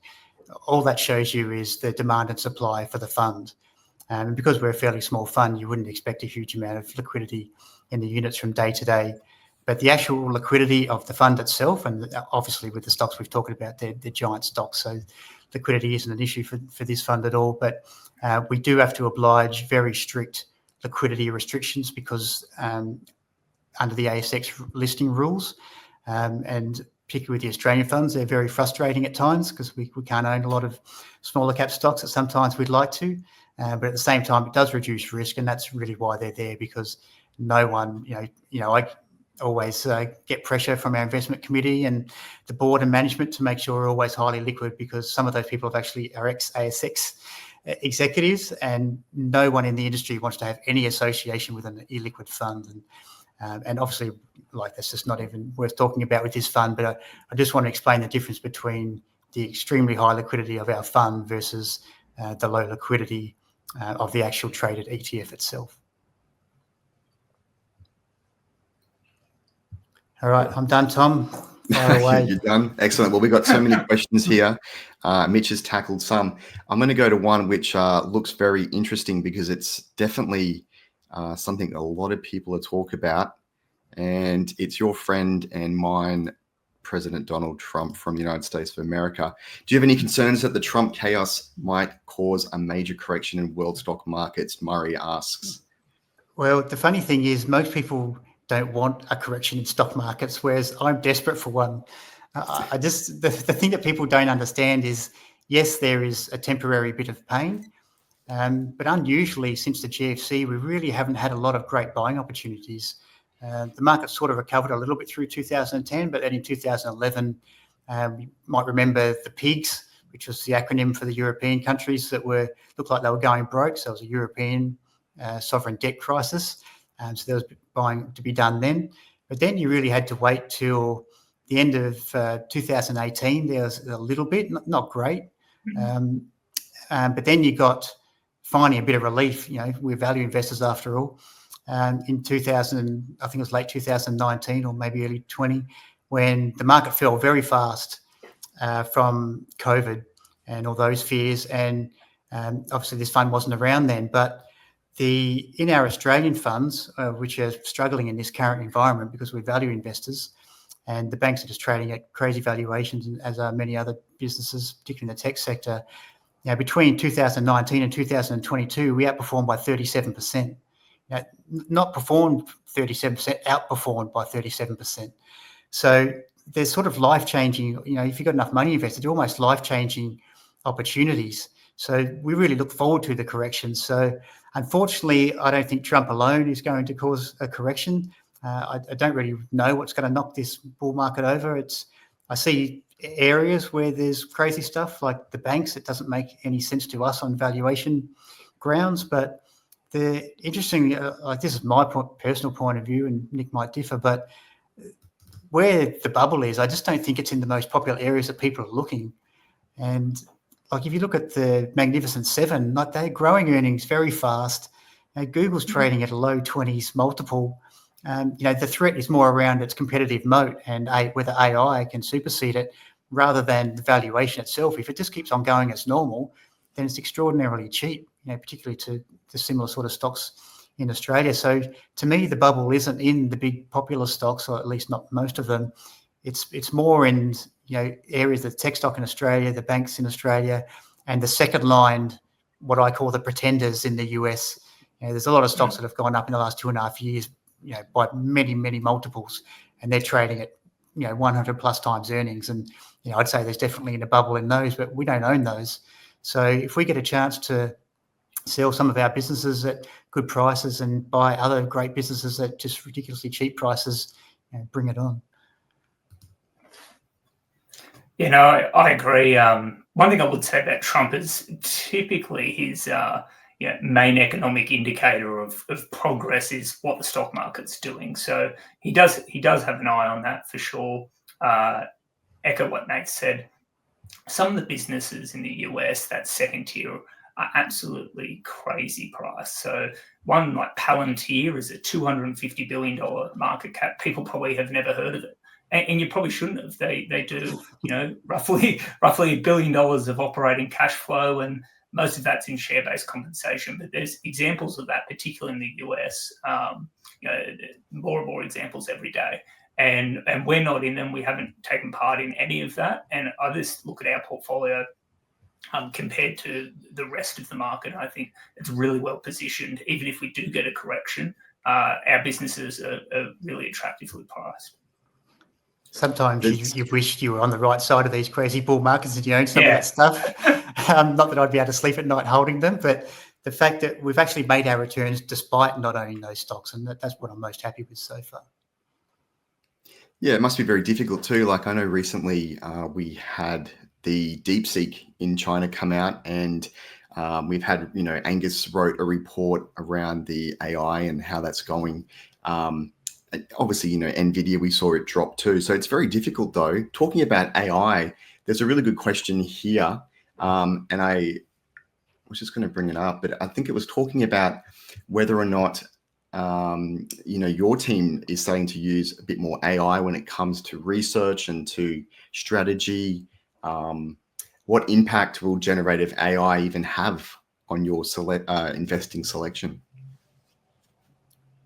All that shows you is the demand and supply for the fund. And because we're a fairly small fund, you wouldn't expect a huge amount of liquidity in the units from day to day. But the actual liquidity of the fund itself, and obviously with the stocks we've talked about, they're giant stocks, so liquidity isn't an issue for this fund at all. But we do have to oblige very strict liquidity restrictions because under the ASX listing rules, and particularly with the Australian funds, they're very frustrating at times because we can't own a lot of smaller cap stocks that sometimes we'd like to. But at the same time, it does reduce risk, and that's really why they're there, because no one, I always get pressure from our investment committee and the board and management to make sure we're always highly liquid, because some of those people are ex-ASX executives, and no one in the industry wants to have any association with an illiquid fund. And obviously, that's just not even worth talking about with this fund. But I just want to explain the difference between the extremely high liquidity of our fund versus the low liquidity of the actual traded ETF itself. All right, I'm done, Tom. You're done. Excellent. Well, we've got so many questions here. Mitch has tackled some. I'm going to go to one which looks very interesting because it's definitely something a lot of people are talking about, and it's your friend and mine, President Donald Trump from the United States of America. Do you have any concerns that the Trump chaos might cause a major correction in world stock markets? Murray asks. Well, the funny thing is most people don't want a correction in stock markets, whereas I'm desperate for one. The thing that people don't understand is, yes, there is a temporary bit of pain, but unusually since the GFC, we really haven't had a lot of great buying opportunities. The market sort of recovered a little bit through 2010, but then in 2011, you might remember the PIGS, which was the acronym for the European countries that looked like they were going broke. So it was a European sovereign debt crisis. So there was buying to be done then. But then you really had to wait till the end of 2018. There was a little bit, not great. But then you got finally a bit of relief. We're value investors after all. In 2000, I think it was late 2019 or maybe early 20, when the market fell very fast from COVID and all those fears. And obviously this fund wasn't around then, but in our Australian funds, which are struggling in this current environment because we're value investors, and the banks are just trading at crazy valuations, as are many other businesses, particularly in the tech sector. Between 2019 and 2022, we outperformed by 37%. Not performed 37%, outperformed by 37%. So there's sort of life-changing, if you've got enough money invested, they're almost life-changing opportunities. So we really look forward to the correction. So unfortunately, I don't think Trump alone is going to cause a correction. I don't really know what's going to knock this bull market over. I see areas where there's crazy stuff like the banks. It doesn't make any sense to us on valuation grounds, but the interesting, this is my personal point of view, and Nick might differ, but where the bubble is, I just don't think it's in the most popular areas that people are looking. And if you look at the Magnificent Seven, they're growing earnings very fast. Google's trading at a low 20s multiple. The threat is more around its competitive moat and whether AI can supersede it rather than the valuation itself. If it just keeps on going as normal, then it's extraordinarily cheap, particularly to the similar sort of stocks in Australia. So to me, the bubble isn't in the big popular stocks, or at least not most of them. It's more in areas of tech stock in Australia, the banks in Australia, and the second line, what I call the pretenders in the US. There's a lot of stocks that have gone up in the last 2.5 years, by many, many multiples, and they're trading at 100 plus times earnings. And I'd say there's definitely a bubble in those, but we don't own those. So if we get a chance to sell some of our businesses at good prices and buy other great businesses at just ridiculously cheap prices, bring it on. I agree. One thing I would say about Trump is typically his main economic indicator of progress is what the stock market's doing. So he does have an eye on that for sure. Echo what Nate said. Some of the businesses in the US, that second tier, are absolutely crazy price. So one like Palantir is a $250 billion market cap. People probably have never heard of it. And you probably shouldn't have. They do, roughly $1 billion of operating cash flow, and most of that's in share-based compensation. But there's examples of that, particularly in the US. More and more examples every day. And we're not in them. We haven't taken part in any of that. And I just look at our portfolio compared to the rest of the market. I think it's really well positioned. Even if we do get a correction, our businesses are really attractively priced. Sometimes you wish you were on the right side of these crazy bull markets and you own some of that stuff. Not that I'd be able to sleep at night holding them, but the fact that we've actually made our returns despite not owning those stocks, and that's what I'm most happy with so far. Yeah, it must be very difficult too. I know recently we had the DeepSeek in China come out, and we've had, Angus wrote a report around the AI and how that's going. Obviously, NVIDIA, we saw it drop too. So it's very difficult though. Talking about AI, there's a really good question here. And I was just going to bring it up, but I think it was talking about whether or not, your team is starting to use a bit more AI when it comes to research and to strategy. What impact will generative AI even have on your investing selection?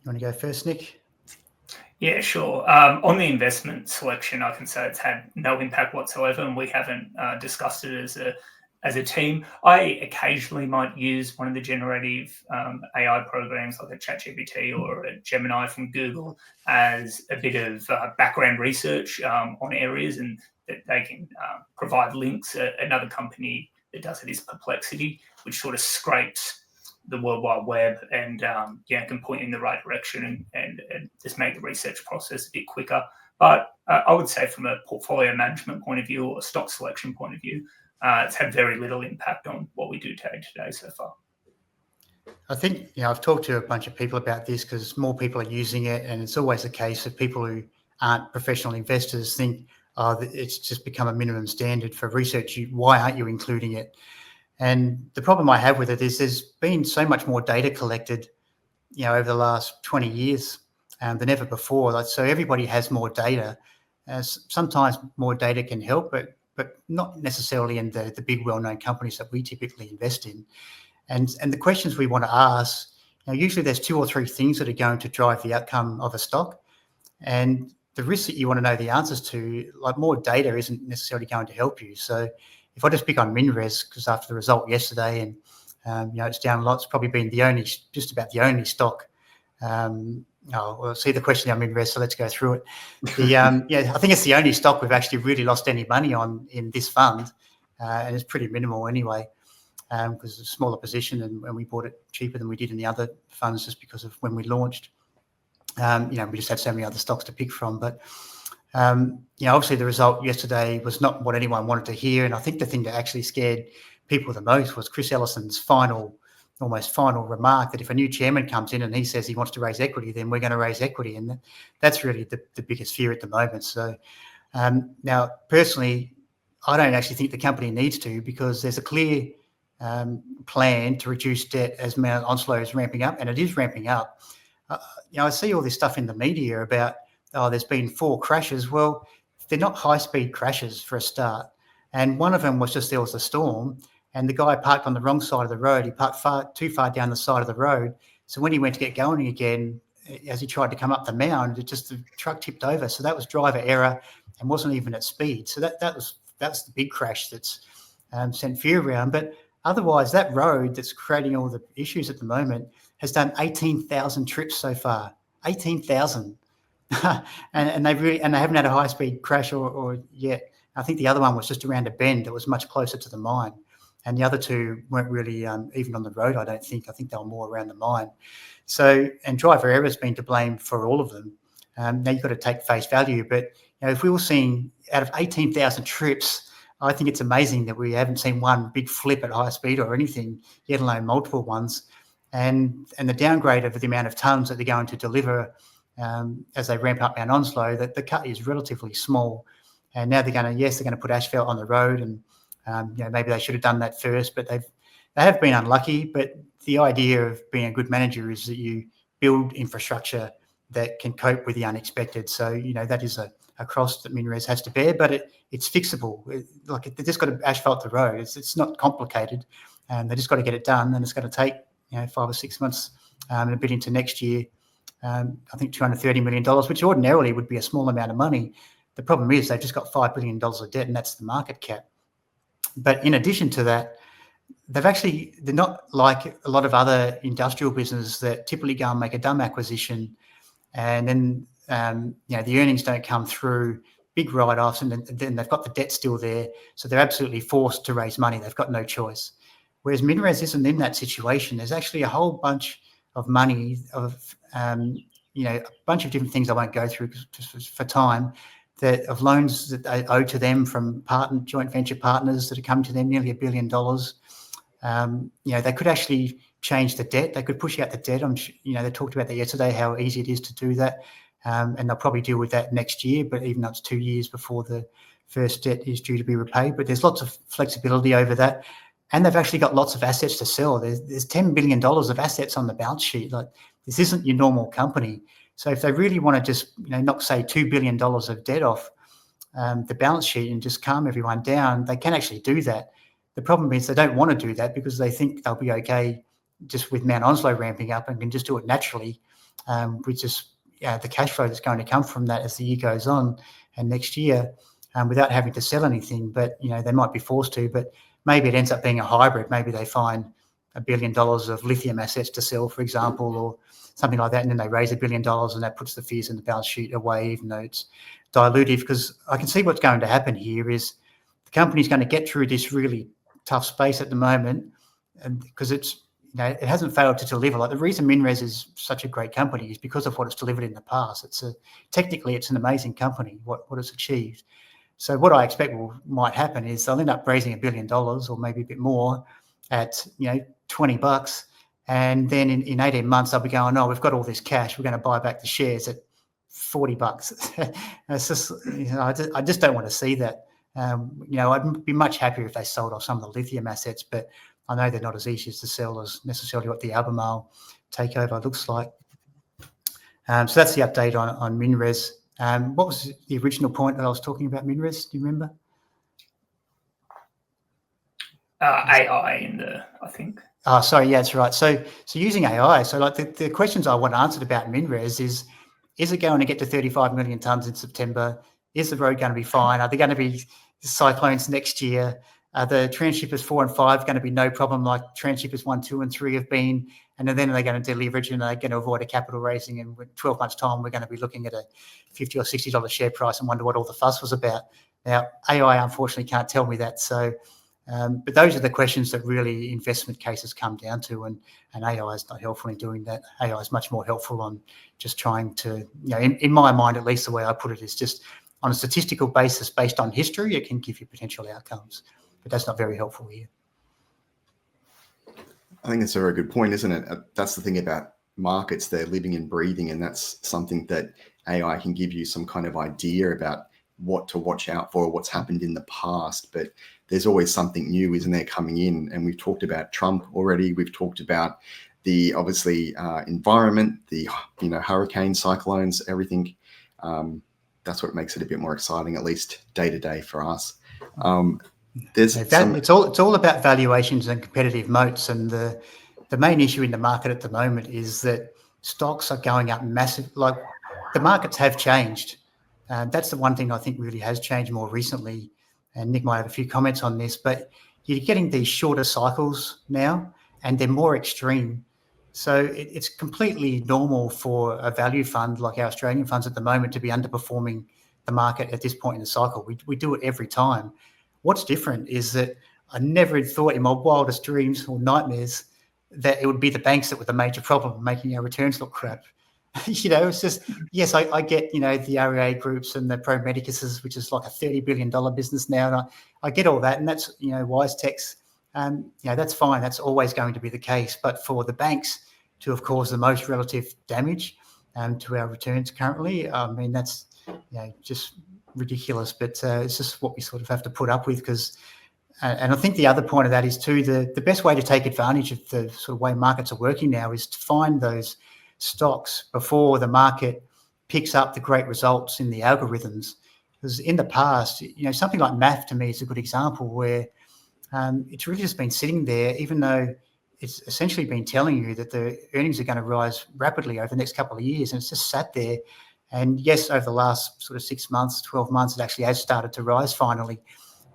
You want to go first, Nick? Yeah, sure. On the investment selection, I can say it's had no impact whatsoever, and we haven't discussed it as a team. I occasionally might use one of the generative AI programs like a ChatGPT or a Gemini from Google as a bit of background research on areas, and that they can provide links. Another company that does it is Perplexity, which sort of scrapes the World Wide Web and can point in the right direction and just make the research process a bit quicker. But I would say from a portfolio management point of view or a stock selection point of view, it's had very little impact on what we do today so far. I think, I've talked to a bunch of people about this because more people are using it, and it's always the case that people who aren't professional investors think, it's just become a minimum standard for research. Why aren't you including it? And the problem I have with it is there's been so much more data collected, over the last 20 years than ever before. So everybody has more data. Sometimes more data can help, but not necessarily in the big well-known companies that we typically invest in. And the questions we want to ask, usually there's 2 or 3 things that are going to drive the outcome of a stock. And the risks that you want to know the answers to, like more data isn't necessarily going to help you. So if I just pick on MinRes, because after the result yesterday and it's down a lot, it's probably been just about the only stock. We'll see the question on MinRes, so let's go through it. I think it's the only stock we've actually really lost any money on in this fund, and it's pretty minimal anyway, because it's a smaller position and we bought it cheaper than we did in the other funds just because of when we launched. We just had so many other stocks to pick from, but obviously the result yesterday was not what anyone wanted to hear, and I think the thing that actually scared people the most was Chris Ellison's almost final remark that if a new chairman comes in and he says he wants to raise equity, then we're going to raise equity, and that's really the biggest fear at the moment. So now, personally, I don't actually think the company needs to, because there's a clear plan to reduce debt as Mount Onslow is ramping up, and it is ramping up. I see all this stuff in the media about, there's been 4 crashes. Well, they're not high-speed crashes for a start. And one of them was just there was a storm, and the guy parked on the wrong side of the road. He parked too far down the side of the road. So when he went to get going again, as he tried to come up the mound, the truck tipped over. So that was driver error and wasn't even at speed. So that's the big crash that's sent fear around. But otherwise, that road that's creating all the issues at the moment has done 18,000 trips so far. 18,000. and they haven't had a high-speed crash or yet. I think the other one was just around a bend that was much closer to the mine. And the other 2 weren't really even on the road, I don't think. I think they were more around the mine. So, and driver error has been to blame for all of them. Now you've got to take face value. But if we were seeing out of 18,000 trips, I think it's amazing that we haven't seen one big flip at high speed or anything, let alone multiple ones. And the downgrade of the amount of tonnes that they're going to deliver as they ramp up Mount Onslow, that the cut is relatively small. And now they're going to put asphalt on the road, and maybe they should have done that first, but they have been unlucky. But the idea of being a good manager is that you build infrastructure that can cope with the unexpected. So that is a cost that MinRes has to bear, but it's fixable. They just got to asphalt the road. It's not complicated, and they just got to get it done. And it's going to take 5 or 6 months and a bit into next year. I think $230 million, which ordinarily would be a small amount of money. The problem is they've just got $5 billion of debt, and that's the market cap. But in addition to that, they're not like a lot of other industrial businesses that typically go and make a dumb acquisition, and then the earnings don't come through, big write-offs, and then they've got the debt still there, so they're absolutely forced to raise money. They've got no choice. Whereas MinRes isn't in that situation. There's actually a whole bunch of money of a bunch of different things I won't go through just for time, of loans that they owe to them from joint venture partners that are coming to them, nearly $1 billion. They could actually change the debt. They could push out the debt. They talked about that yesterday, how easy it is to do that. And they'll probably deal with that next year, but even though it's 2 years before the first debt is due to be repaid. But there's lots of flexibility over that. And they've actually got lots of assets to sell. There's $10 billion of assets on the balance sheet. Like, this isn't your normal company. So if they really want to just, knock, say, $2 billion of debt off the balance sheet and just calm everyone down, they can actually do that. The problem is they don't want to do that because they think they'll be okay just with Mount Onslow ramping up and can just do it naturally, with just the cash flow that's going to come from that as the year goes on and next year, without having to sell anything. But, they might be forced to, but maybe it ends up being a hybrid. Maybe they find $1 billion of lithium assets to sell, for example, or something like that, and then they raise $1 billion, and that puts the fears in the balance sheet away, even though it's dilutive. Because I can see what's going to happen here is the company's going to get through this really tough space at the moment, and because it's it hasn't failed to deliver. Like, the reason MinRes is such a great company is because of what it's delivered in the past. Technically it's an amazing company, what it's achieved. So what I expect might happen is they'll end up raising $1 billion or maybe a bit more at $20, and then in 18 months they'll be going, we've got all this cash, we're going to buy back the shares at $40. It's just I just don't want to see that. I'd be much happier if they sold off some of the lithium assets, but I know they're not as easy to sell as necessarily what the Albemarle takeover looks like. So that's the update on MinRes. What was the original point that I was talking about MinRes? Do you remember? AI I think. Oh, sorry. Yeah, that's right. So using AI. So like the questions I want answered about MinRes is Is it going to get to 35 million tonnes in September? Is the road going to be fine? Are there going to be cyclones next year? Are the transshippers 4 and 5 going to be no problem like transshippers 1, 2 and 3 have been? And then they're going to deleverage and they're going to avoid a capital raising. And in 12 months' time, we're going to be looking at a $50 or $60 share price and wonder what all the fuss was about. Now, AI unfortunately can't tell me that. So, but those are the questions that really investment cases come down to. And AI is not helpful in doing that. AI is much more helpful on just trying to, in my mind, at least the way I put it is just on a statistical basis based on history, it can give you potential outcomes. But that's not very helpful here. I think that's a very good point, isn't it? That's the thing about markets. They're living and breathing, and that's something that AI can give you some kind of idea about what to watch out for, what's happened in the past. But there's always something new, isn't there, coming in? And we've talked about Trump already. We've talked about the, obviously, environment, the, hurricanes, cyclones, everything. That's what makes it a bit more exciting, at least day to day for us. It's all about valuations and competitive moats, and the main issue in the market at the moment is that stocks are going up massive. Like, the markets have changed. That's the one thing I think really has changed more recently, and Nick might have a few comments on this, but you're getting these shorter cycles now and they're more extreme. So it's completely normal for a value fund like our Australian funds at the moment to be underperforming the market at this point in the cycle. We do it every time. What's different is that I never had thought in my wildest dreams or nightmares that it would be the banks that were the major problem, making our returns look crap. It's just, yes, I get, the REA groups and the Pro Medicuses, which is like a $30 billion business now. And I get all that. And that's, WiseTech's, that's fine. That's always going to be the case. But for the banks to have caused the most relative damage to our returns currently, I mean, that's, just ridiculous, but it's just what we sort of have to put up with because, and I think the other point of that is too, the best way to take advantage of the sort of way markets are working now is to find those stocks before the market picks up the great results in the algorithms. Because in the past, something like MAF to me is a good example where it's really just been sitting there, even though it's essentially been telling you that the earnings are going to rise rapidly over the next couple of years, and it's just sat there. And yes, over the last sort of 6 months, 12 months, it actually has started to rise finally.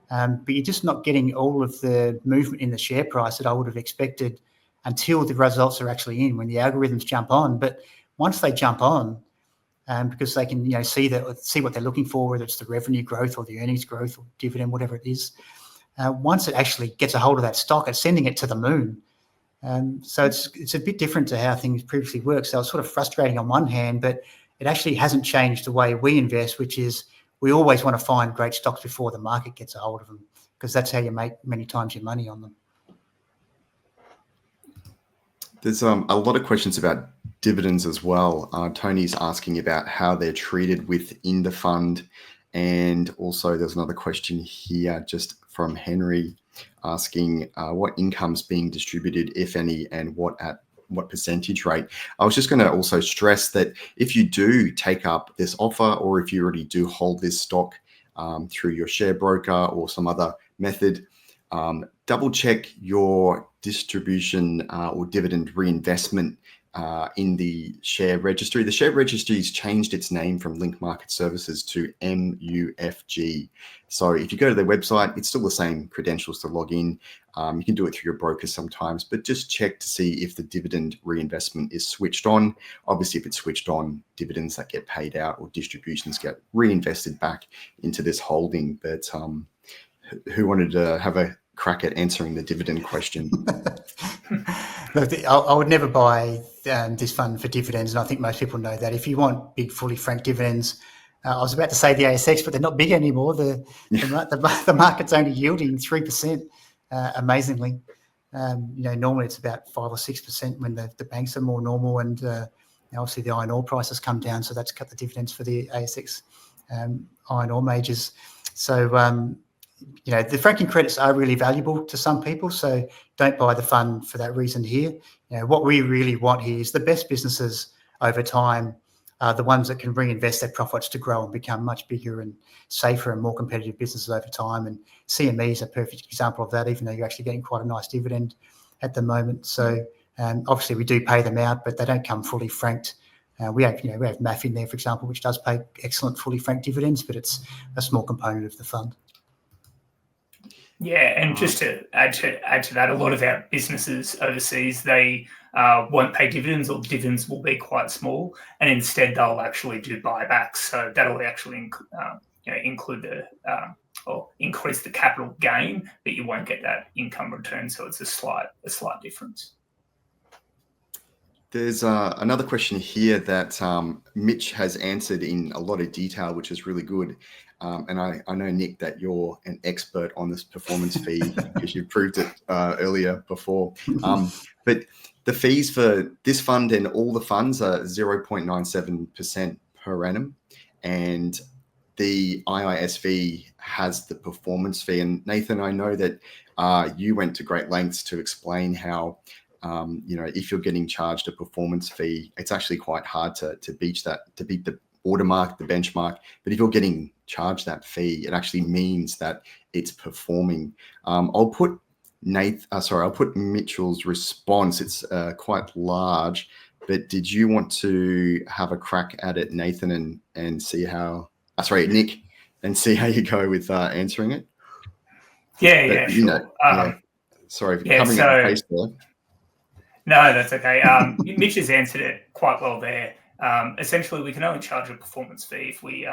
But you're just not getting all of the movement in the share price that I would have expected until the results are actually in, when the algorithms jump on. But once they jump on, because they can see what they're looking for, whether it's the revenue growth or the earnings growth or dividend, whatever it is, once it actually gets a hold of that stock, it's sending it to the moon. So it's a bit different to how things previously worked. So it's sort of frustrating on one hand, but it actually hasn't changed the way we invest, which is we always want to find great stocks before the market gets a hold of them, because that's how you make many times your money on them. There's a lot of questions about dividends as well. Tony's asking about how they're treated within the fund. And also there's another question here just from Henry asking what income's being distributed, if any, and what percentage rate. I was just going to also stress that if you do take up this offer, or if you already do hold this stock through your share broker or some other method, double check your distribution or dividend reinvestment in the share registry. The share registry's changed its name from Link Market Services to MUFG. So if you go to their website, it's still the same credentials to log in. You can do it through your broker sometimes, but just check to see if the dividend reinvestment is switched on. Obviously, if it's switched on, dividends that get paid out or distributions get reinvested back into this holding. But who wanted to have a crack at answering the dividend question? Look, I would never buy this fund for dividends, and I think most people know that. If you want big, fully franked dividends, I was about to say the ASX, but they're not big anymore. The market's only yielding 3%, amazingly. Normally it's about 5 or 6% when the banks are more normal, and obviously the iron ore prices come down, so that's cut the dividends for the ASX iron ore majors. So the franking credits are really valuable to some people, so don't buy the fund for that reason here. What we really want here is the best businesses over time are the ones that can reinvest their profits to grow and become much bigger and safer and more competitive businesses over time. And CME is a perfect example of that, even though you're actually getting quite a nice dividend at the moment. So obviously we do pay them out, but they don't come fully franked We have MAF in there, for example, which does pay excellent fully franked dividends, but it's a small component of the fund. Yeah, and just to add to that, a lot of our businesses overseas, they won't pay dividends, or dividends will be quite small, and instead they'll actually do buybacks. So that'll actually include the or increase the capital gain, but you won't get that income return. So it's a slight difference. There's another question here that Mitch has answered in a lot of detail, which is really good. And I know, Nick, that you're an expert on this performance fee because you proved it earlier before. But the fees for this fund and all the funds are 0.97% per annum. And the IISV has the performance fee. And Nathan, I know that you went to great lengths to explain how if you're getting charged a performance fee, it's actually quite hard to beat the watermark, the benchmark. But if you're getting charged that fee, it actually means that it's performing. I'll put Mitchell's response. It's quite large, but did you want to have a crack at it, Nathan, and see how? Nick, and see how you go with answering it? Yeah, sure. Sorry for covering up the face there. No, that's okay. Mitch has answered it quite well there. Essentially, we can only charge a performance fee if we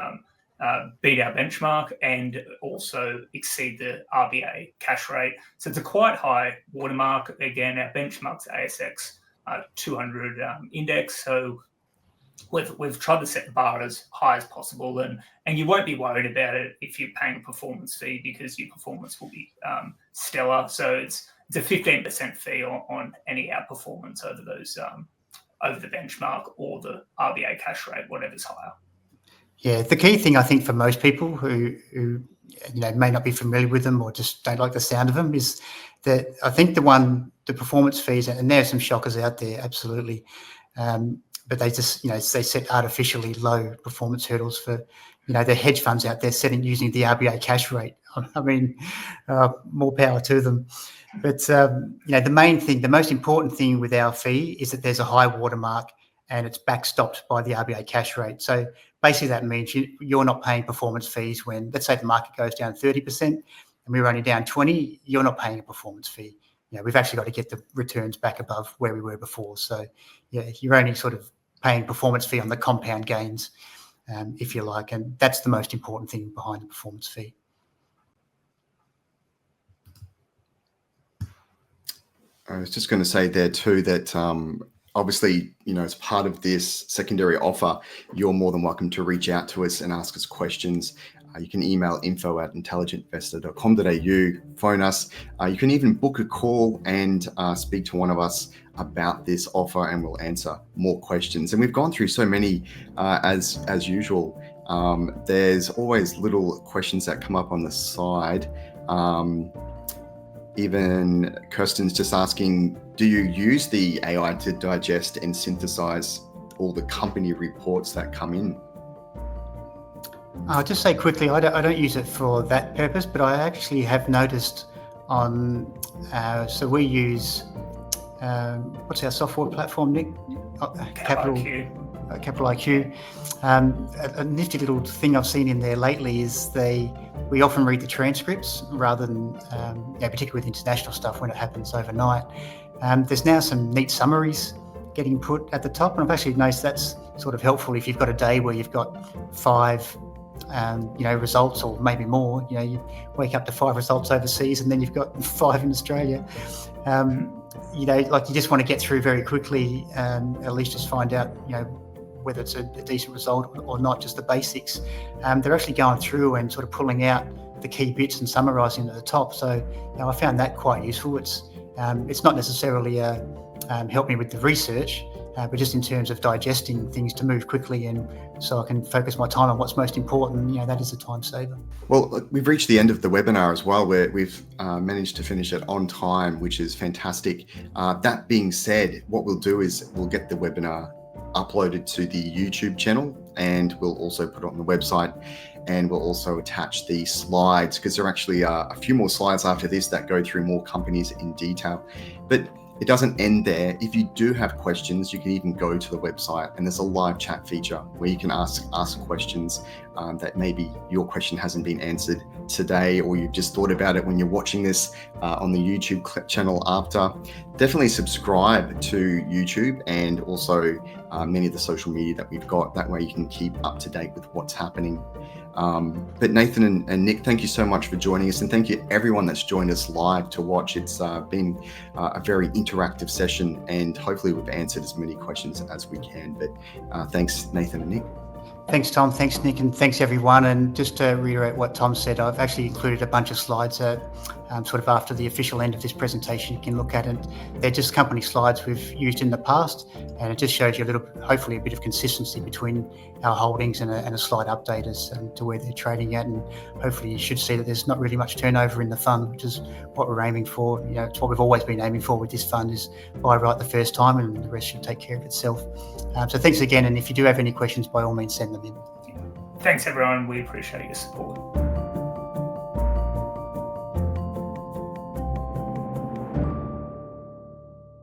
beat our benchmark and also exceed the RBA cash rate. So it's a quite high watermark. Again, our benchmark's ASX 200 index. So we've tried to set the bar as high as possible, and you won't be worried about it if you're paying a performance fee, because your performance will be stellar. So it's a 15% fee on any outperformance over those over the benchmark or the RBA cash rate, whatever's higher. Yeah, the key thing I think for most people who may not be familiar with them or just don't like the sound of them is that I think the performance fees, and there are some shockers out there, absolutely, but they just they set artificially low performance hurdles for the hedge funds out there setting using the RBA cash rate. I mean, more power to them. But the main thing, the most important thing with our fee is that there's a high watermark and it's backstopped by the RBA cash rate. So basically that means you're not paying performance fees when, let's say, the market goes down 30% and we're only down 20%, you're not paying a performance fee. We've actually got to get the returns back above where we were before. So you're only sort of paying performance fee on the compound gains, if you like, and that's the most important thing behind the performance fee. I was just going to say there too that obviously, as part of this secondary offer, you're more than welcome to reach out to us and ask us questions. You can email info@intelligentinvestor.com.au, phone us. You can even book a call and speak to one of us about this offer, and we'll answer more questions. And we've gone through so many as usual. There's always little questions that come up on the side. Even Kirsten's just asking, do you use the AI to digest and synthesize all the company reports that come in? I'll just say quickly, I don't use it for that purpose, but I actually have noticed on, so we use, what's our software platform, Nick? Capital IQ. A nifty little thing I've seen in there lately is we often read the transcripts rather than, particularly with international stuff when it happens overnight. There's now some neat summaries getting put at the top, and I've actually noticed that's sort of helpful if you've got a day where you've got 5 results, or maybe more. You wake up to 5 results overseas and then you've got 5 in Australia. You just want to get through very quickly and at least just find out, whether it's a decent result or not, just the basics. They're actually going through and sort of pulling out the key bits and summarising at the top. So I found that quite useful. It's not necessarily help me with the research, but just in terms of digesting things to move quickly, and so I can focus my time on what's most important. That is a time saver. Well, we've reached the end of the webinar as well, where we've managed to finish it on time, which is fantastic. That being said, what we'll do is we'll get the webinar uploaded to the YouTube channel, and we'll also put it on the website, and we'll also attach the slides, because there are actually a few more slides after this that go through more companies in detail. But it doesn't end there. If you do have questions, you can even go to the website, and there's a live chat feature where you can ask questions that maybe your question hasn't been answered today, or you've just thought about it when you're watching this on the YouTube channel after. Definitely subscribe to YouTube and also many of the social media that we've got. That way you can keep up to date with what's happening. But Nathan and Nick, thank you so much for joining us, and thank you everyone that's joined us live to watch. It's been a very interactive session, and hopefully we've answered as many questions as we can. But thanks, Nathan and Nick. Thanks, Tom. Thanks, Nick, and thanks everyone. And just to reiterate what Tom said, I've actually included a bunch of slides sort of after the official end of this presentation you can look at, and they're just company slides we've used in the past, and it just shows you hopefully a bit of consistency between our holdings and a slight update as to where they're trading at. And hopefully you should see that there's not really much turnover in the fund, which is what we're aiming for. You know, it's what we've always been aiming for with this fund, is buy right the first time and the rest should take care of itself. So thanks again, and if you do have any questions, by all means send them in. Thanks everyone, we appreciate your support.